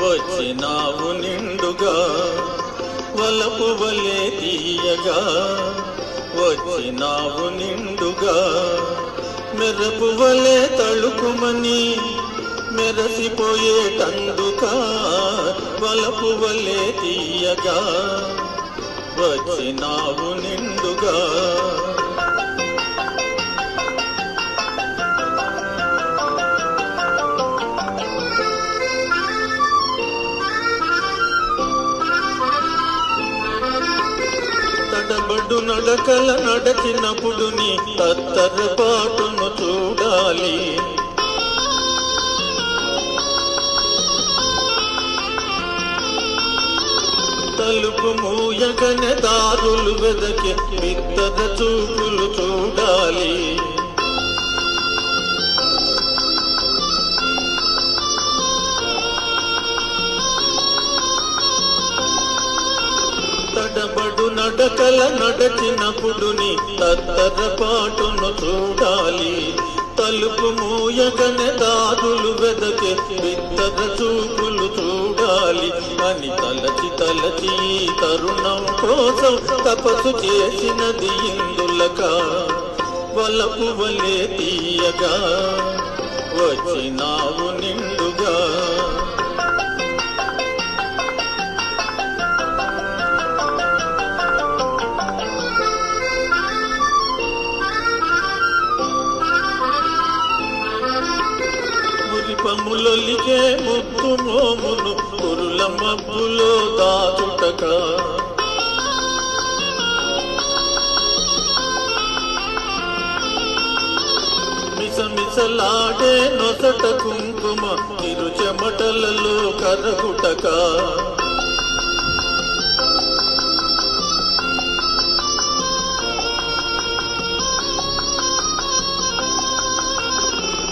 వచ్చినావు నిండుగా వలపు వలే తీయగా వచ్చినావు నిండుగా మెరపు వలే తళుకుమని మెరసిపోయేటందుకా వలపు వలే తీయగా వచ్చినావు నిండుగా తడబడు నడకల నడచినప్పుడు నీ తత్తరపాటును చూడాలి తలుపు మూయగనే దారులు వెదకి బిత్తర చూపులు చూడాలి తడబడు నడకల నడచినప్పుడు నీ తత్తరపాటును చూడాలి తలుపు మూయగనే దారులు వెదకి బిత్తర చూపులు చూడాలి అని తలచి తలచి తరుణం కోసం తపస్సు చేసినది ఇందులక వలపు వలే తీయగా వచ్చినావు నిండుగా పములొలికే ముద్దు మోమును కురుల మబ్బులో దాచుటక మిసమిసలాడే నొసట కుంకుమ తిరు చెమటలలో కరగుటక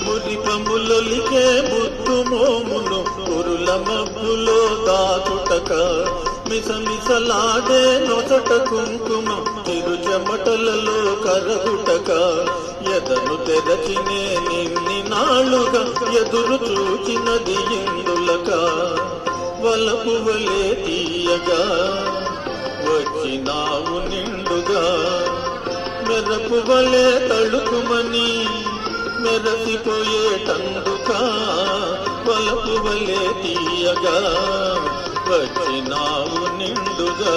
మురిపములొలికే ముద్దు మోమును కురుల మబ్బులో దాచుటక మిసమిసలాడే నొసట కుంకుమ తిరు చెమటలలో కరగుటక ఎదను తెరచినే నిన్ని నాళ్ళుగా ఎదురు చూచినది ఇందులక వలపు వలే తీయగా వచ్చినావు నిండుగా మెరపు వలే తళుకుమని మెరసిపోయేటందుకా వలపు వలే తీయగా వచ్చినావు నిండుగా